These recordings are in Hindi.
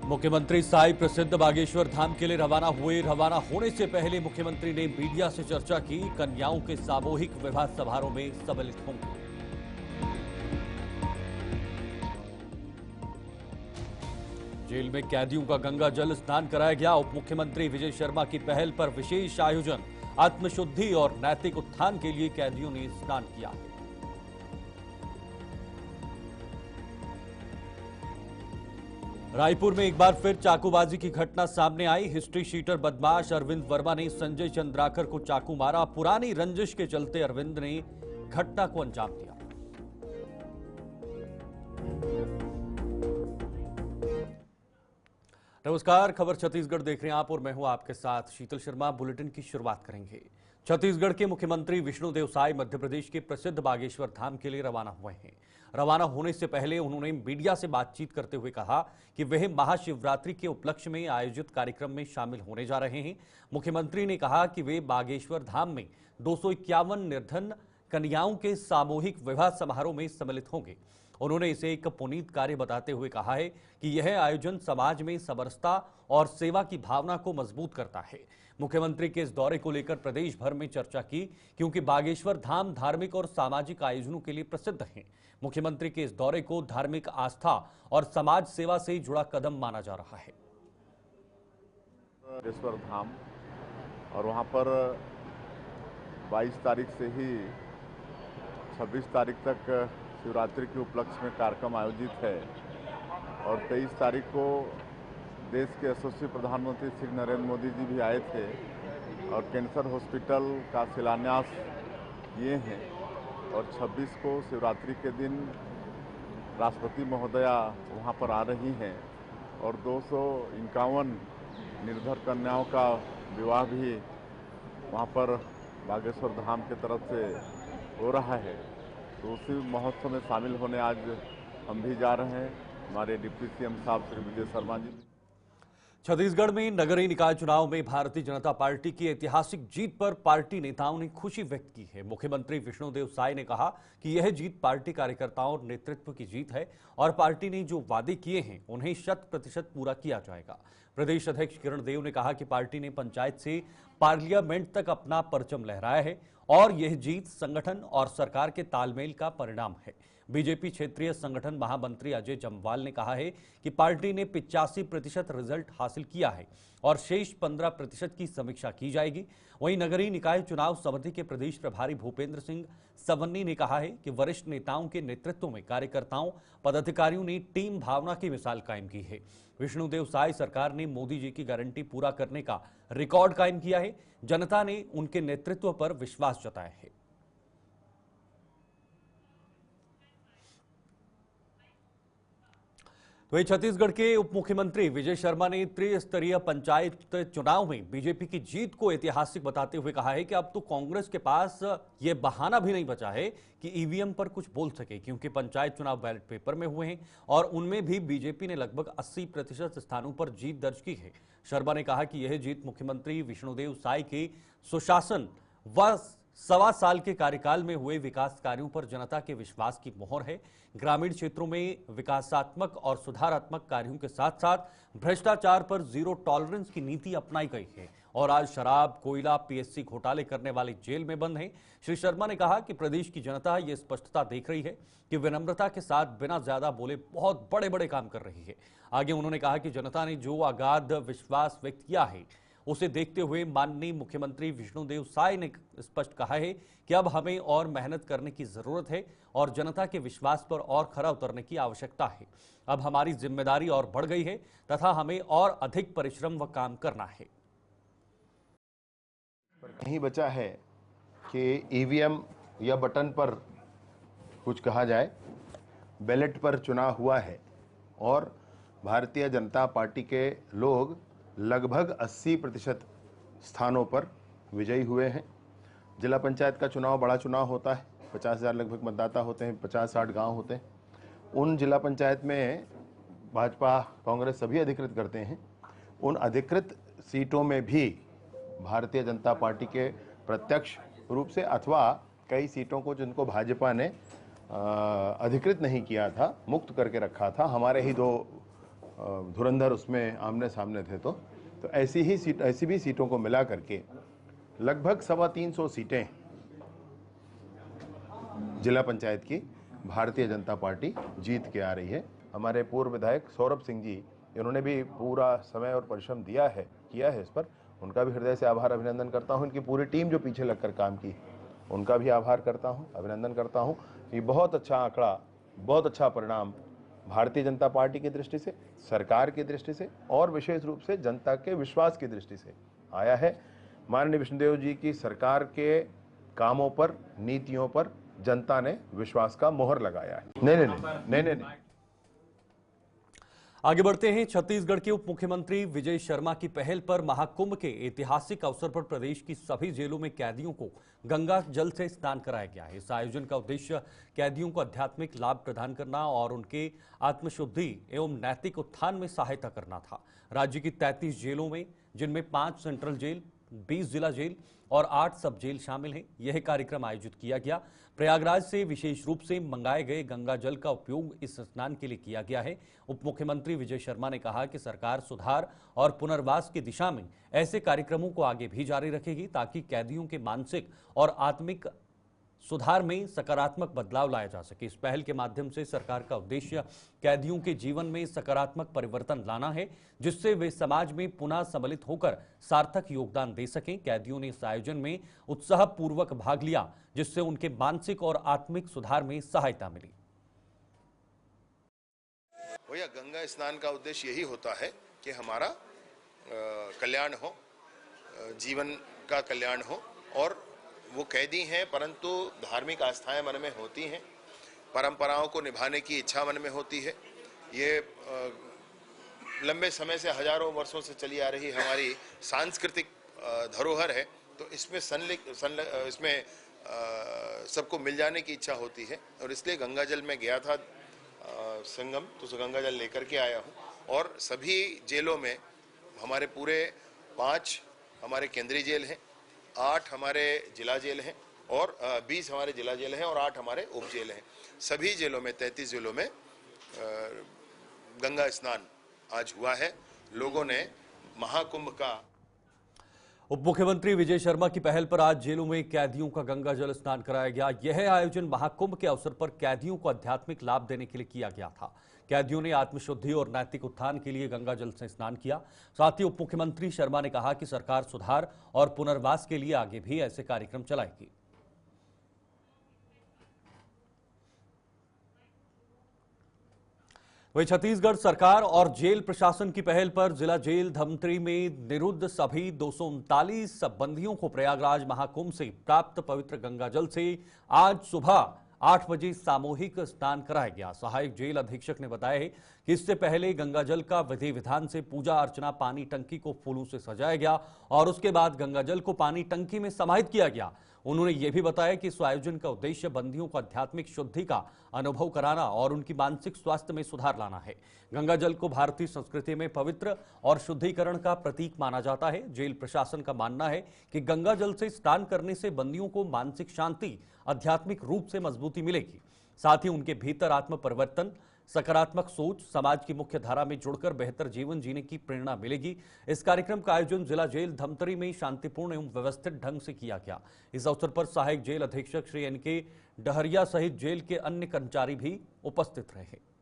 मुख्यमंत्री साई प्रसिद्ध बागेश्वर धाम के लिए रवाना हुए। रवाना होने से पहले मुख्यमंत्री ने मीडिया से चर्चा की। कन्याओं के सामूहिक विवाह समारोह में सम्मिलित होंगे। जेल में कैदियों का गंगा जल स्नान कराया गया। उप मुख्यमंत्री विजय शर्मा की पहल पर विशेष आयोजन। आत्मशुद्धि और नैतिक उत्थान के लिए कैदियों ने स्नान किया। रायपुर में एक बार फिर चाकूबाजी की घटना सामने आई। हिस्ट्री शीटर बदमाश अरविंद वर्मा ने संजय चंद्राकर को चाकू मारा। पुरानी रंजिश के चलते अरविंद ने घटना को अंजाम दिया। नमस्कार, खबर छत्तीसगढ़ देख रहे हैं आप और मैं हूं आपके साथ शीतल शर्मा। बुलेटिन की शुरुआत करेंगे। छत्तीसगढ़ के मुख्यमंत्री विष्णुदेव साय मध्य प्रदेश के प्रसिद्ध बागेश्वर धाम के लिए रवाना हुए हैं। रवाना होने से पहले उन्होंने मीडिया से बातचीत करते हुए कहा कि वह महाशिवरात्रि के उपलक्ष्य में आयोजित कार्यक्रम में शामिल होने जा रहे हैं। मुख्यमंत्री ने कहा कि वे बागेश्वर धाम में 251 निर्धन कन्याओं के सामूहिक विवाह समारोह में सम्मिलित होंगे। उन्होंने इसे एक पुनीत कार्य बताते हुए कहा है कि यह आयोजन समाज में समरसता और सेवा की भावना को मजबूत करता है। मुख्यमंत्री के इस दौरे को लेकर प्रदेश भर में चर्चा की, क्योंकि बागेश्वर धाम धार्मिक और सामाजिक आयोजनों के लिए प्रसिद्ध है। मुख्यमंत्री के इस दौरे को धार्मिक आस्था और समाज सेवा से जुड़ा कदम माना जा रहा है। बागेश्वर धाम और वहां पर 22 तारीख से ही 26 तारीख तक शिवरात्रि के उपलक्ष्य में कार्यक्रम आयोजित है और 23 तारीख को देश के यशस्वी प्रधानमंत्री श्री नरेंद्र मोदी जी भी आए थे और कैंसर हॉस्पिटल का शिलान्यास किए हैं और 26 को शिवरात्रि के दिन राष्ट्रपति महोदया वहां पर आ रही हैं और 251 निर्धन कन्याओं का विवाह भी वहां पर बागेश्वर धाम की तरफ से हो रहा है। तो उसी महोत्सव में शामिल होने आज हम भी जा रहे हैं। हमारे डिप्टी सीएम साहब श्री विजय शर्मा जी। छत्तीसगढ़ में नगरीय निकाय चुनाव में भारतीय जनता पार्टी की ऐतिहासिक जीत पर पार्टी नेताओं ने खुशी व्यक्त की है। मुख्यमंत्री विष्णुदेव साय ने कहा कि यह जीत पार्टी कार्यकर्ताओं और नेतृत्व की जीत है और पार्टी ने जो वादे किए हैं उन्हें 100% पूरा किया जाएगा। प्रदेश अध्यक्ष किरण देव ने कहा कि पार्टी ने पंचायत से पार्लियामेंट तक अपना परचम लहराया है और यह जीत संगठन और सरकार के तालमेल का परिणाम है। बीजेपी क्षेत्रीय संगठन महामंत्री अजय जम्वाल ने कहा है कि पार्टी ने 85% रिजल्ट हासिल किया है और शेष 15% की समीक्षा की जाएगी। वहीं नगरीय निकाय चुनाव समिति के प्रदेश प्रभारी भूपेंद्र सिंह सवन्नी ने कहा है कि वरिष्ठ नेताओं के नेतृत्व में कार्यकर्ताओं पदाधिकारियों ने टीम भावना की मिसाल कायम की है। विष्णुदेव साय सरकार ने मोदी जी की गारंटी पूरा करने का रिकॉर्ड कायम किया है। जनता ने उनके नेतृत्व पर विश्वास जताया है। वहीं छत्तीसगढ़ के उप मुख्यमंत्री विजय शर्मा ने त्रिस्तरीय पंचायत चुनाव में बीजेपी की जीत को ऐतिहासिक बताते हुए कहा है कि अब तो कांग्रेस के पास यह बहाना भी नहीं बचा है कि ईवीएम पर कुछ बोल सके, क्योंकि पंचायत चुनाव बैलेट पेपर में हुए हैं और उनमें भी बीजेपी ने लगभग 80% स्थानों पर जीत दर्ज की है। शर्मा ने कहा कि यह जीत मुख्यमंत्री विष्णुदेव साय के सुशासन व 1.25 साल के कार्यकाल में हुए विकास कार्यों पर जनता के विश्वास की मोहर है। ग्रामीण क्षेत्रों में विकासात्मक और सुधारात्मक कार्यों के साथ साथ भ्रष्टाचार पर जीरो टॉलरेंस की नीति अपनाई गई है और आज शराब, कोयला, पीएससी घोटाले करने वाले जेल में बंद हैं। श्री शर्मा ने कहा कि प्रदेश की जनता ये स्पष्टता देख रही है कि विनम्रता के साथ बिना ज्यादा बोले बहुत बड़े बड़े काम कर रही है। आगे उन्होंने कहा कि जनता ने जो अगाध विश्वास व्यक्त किया है उसे देखते हुए माननीय मुख्यमंत्री विष्णुदेव साय ने स्पष्ट कहा है कि अब हमें और मेहनत करने की जरूरत है और जनता के विश्वास पर और खरा उतरने की आवश्यकता है। अब हमारी जिम्मेदारी और बढ़ गई है तथा हमें और अधिक परिश्रम व काम करना है। नहीं बचा है कि ईवीएम या बटन पर कुछ कहा जाए। बैलेट पर चुनाव हुआ है और भारतीय जनता पार्टी के लोग लगभग 80% स्थानों पर विजयी हुए हैं। जिला पंचायत का चुनाव बड़ा चुनाव होता है, 50,000 लगभग मतदाता होते हैं, 50-60 गांव होते हैं। उन जिला पंचायत में भाजपा कांग्रेस सभी अधिकृत करते हैं। उन अधिकृत सीटों में भी भारतीय जनता पार्टी के प्रत्यक्ष रूप से अथवा कई सीटों को जिनको भाजपा ने अधिकृत नहीं किया था, मुक्त करके रखा था, हमारे ही दो धुरंधर उसमें आमने सामने थे। तो ऐसी भी सीटों को मिला करके लगभग 325 सीटें जिला पंचायत की भारतीय जनता पार्टी जीत के आ रही है। हमारे पूर्व विधायक सौरभ सिंह जी, इन्होंने भी पूरा समय और परिश्रम किया है इस पर, उनका भी हृदय से आभार अभिनंदन करता हूं। इनकी पूरी टीम जो पीछे लगकर काम की, उनका भी आभार करता हूं, अभिनंदन करता हूं। ये बहुत अच्छा आंकड़ा, बहुत अच्छा परिणाम भारतीय जनता पार्टी की दृष्टि से, सरकार की दृष्टि से और विशेष रूप से जनता के विश्वास की दृष्टि से आया है। माननीय विष्णुदेव जी की सरकार के कामों पर, नीतियों पर जनता ने विश्वास का मोहर लगाया है। नहीं। आगे बढ़ते हैं। छत्तीसगढ़ के उप मुख्यमंत्री विजय शर्मा की पहल पर महाकुंभ के ऐतिहासिक अवसर पर प्रदेश की सभी जेलों में कैदियों को गंगा जल से स्नान कराया गया है। इस आयोजन का उद्देश्य कैदियों को आध्यात्मिक लाभ प्रदान करना और उनके आत्मशुद्धि एवं नैतिक उत्थान में सहायता करना था। राज्य की 33 जेलों में, जिनमें 5 सेंट्रल जेल, 20 जिला जेल और 8 सब जेल शामिल हैं, यह कार्यक्रम आयोजित किया गया। प्रयागराज से विशेष रूप से मंगाए गए गंगा जल का उपयोग इस स्नान के लिए किया गया है। उप मुख्यमंत्री विजय शर्मा ने कहा कि सरकार सुधार और पुनर्वास की दिशा में ऐसे कार्यक्रमों को आगे भी जारी रखेगी ताकि कैदियों के मानसिक और आत्मिक सुधार में सकारात्मक बदलाव लाया जा सके। इस पहल के माध्यम से सरकार का उद्देश्य कैदियों के जीवन में सकारात्मक परिवर्तन लाना है, जिससे वे समाज में पुनः सम्मिलित होकर सार्थक योगदान दे सकें। कैदियों ने इस आयोजन में उत्साहपूर्वक भाग लिया, जिससे उनके मानसिक और आत्मिक सुधार में सहायता मिली। भैया, गंगा स्नान का उद्देश्य यही होता है कि हमारा कल्याण हो, जीवन का कल्याण हो। और वो कैदी हैं परंतु धार्मिक आस्थाएं मन में होती हैं, परंपराओं को निभाने की इच्छा मन में होती है। ये लंबे समय से, हजारों वर्षों से चली आ रही हमारी सांस्कृतिक धरोहर है। तो इसमें इसमें सबको मिल जाने की इच्छा होती है और इसलिए गंगा जल में गया था संगम, तो गंगा जल लेकर के आया हूँ। और सभी जेलों में हमारे पूरे 5 हमारे केंद्रीय जेल हैं, 8 हमारे जिला जेल हैं और 20 हमारे जिला जेल हैं और 8 हमारे उप जेल हैं। सभी जेलों में, 33 जेलों में गंगा स्नान आज हुआ है। लोगों ने महाकुंभ का। उप मुख्यमंत्री विजय शर्मा की पहल पर आज जेलों में कैदियों का गंगा जल स्नान कराया गया। यह आयोजन महाकुंभ के अवसर पर कैदियों को आध्यात्मिक लाभ देने के लिए किया गया था। कैदियों ने आत्मशुद्धि और नैतिक उत्थान के लिए गंगा जल से स्नान किया। साथ ही उप मुख्यमंत्री शर्मा ने कहा कि सरकार सुधार और पुनर्वास के लिए आगे भी ऐसे कार्यक्रम चलाएगी। वहीं छत्तीसगढ़ सरकार और जेल प्रशासन की पहल पर जिला जेल धमतरी में निरुद्ध सभी 239 बंदियों को प्रयागराज महाकुंभ से प्राप्त पवित्र गंगा जल से आज सुबह 8 बजे सामूहिक स्नान कराया गया। सहायक जेल अधीक्षक ने बताया है कि इससे पहले गंगा जल का विधि विधान से पूजा अर्चना, पानी टंकी को फूलों से सजाया गया और उसके बाद गंगा जल को पानी टंकी में समाहित किया गया। उन्होंने ये भी बताया कि इस आयोजन का उद्देश्य बंदियों को आध्यात्मिक शुद्धि का अनुभव कराना और उनकी मानसिक स्वास्थ्य में सुधार लाना है। गंगा जल को भारतीय संस्कृति में पवित्र और शुद्धिकरण का प्रतीक माना जाता है। जेल प्रशासन का मानना है कि गंगा जल से स्नान करने से बंदियों को मानसिक शांति, आध्यात्मिक रूप से मजबूती मिलेगी। साथ ही उनके भीतर आत्म परिवर्तन, सकारात्मक सोच, समाज की मुख्य धारा में जुड़कर बेहतर जीवन जीने की प्रेरणा मिलेगी। इस कार्यक्रम का आयोजन जिला जेल धमतरी में शांतिपूर्ण एवं व्यवस्थित ढंग से किया गया। इस अवसर पर सहायक जेल अधीक्षक श्री एनके डहरिया सहित जेल के अन्य कर्मचारी भी उपस्थित रहे।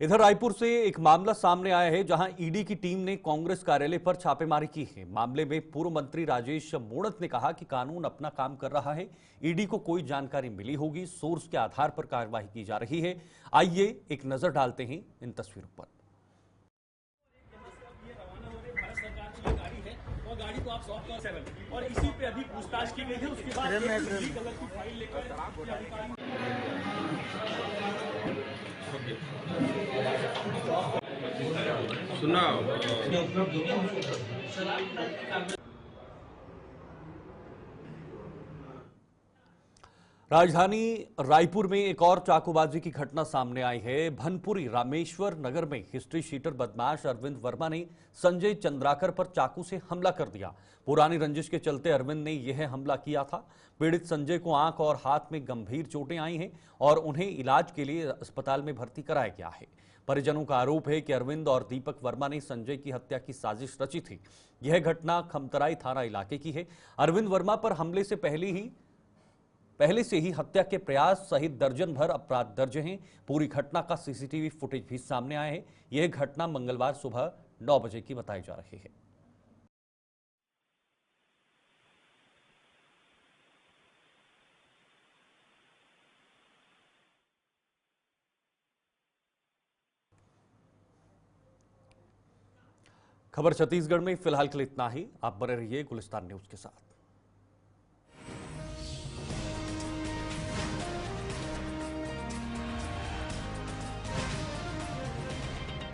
इधर रायपुर से एक मामला सामने आया है, जहां ईडी की टीम ने कांग्रेस कार्यालय पर छापेमारी की है। मामले में पूर्व मंत्री राजेश मूणत ने कहा कि कानून अपना काम कर रहा है, ईडी को कोई जानकारी मिली होगी, सोर्स के आधार पर कार्रवाई की जा रही है। आइए एक नजर डालते हैं इन तस्वीरों पर। गाड़ी को आप 100 और इसी पे अभी पूछताछ की गई है। उसके बाद कलर की फाइल लेकर सुना राजधानी रायपुर में एक और चाकूबाजी की घटना सामने आई है। भनपुरी रामेश्वर नगर में हिस्ट्री शीटर बदमाश अरविंद वर्मा ने संजय चंद्राकर पर चाकू से हमला कर दिया। पुरानी रंजिश के चलते अरविंद ने यह हमला किया था। पीड़ित संजय को आंख और हाथ में गंभीर चोटें आई हैं और उन्हें इलाज के लिए अस्पताल में भर्ती कराया गया है। परिजनों का आरोप है कि अरविंद और दीपक वर्मा ने संजय की हत्या की साजिश रची थी। यह घटना खमतराई थाना इलाके की है। अरविंद वर्मा पर हमले से पहले से ही हत्या के प्रयास सहित दर्जन भर अपराध दर्ज हैं। पूरी घटना का सीसीटीवी फुटेज भी सामने आया है। यह घटना मंगलवार सुबह 9 बजे की बताई जा रही है। खबर छत्तीसगढ़ में फिलहाल के लिए इतना ही। आप बने रहिए गुलिस्तान न्यूज के साथ।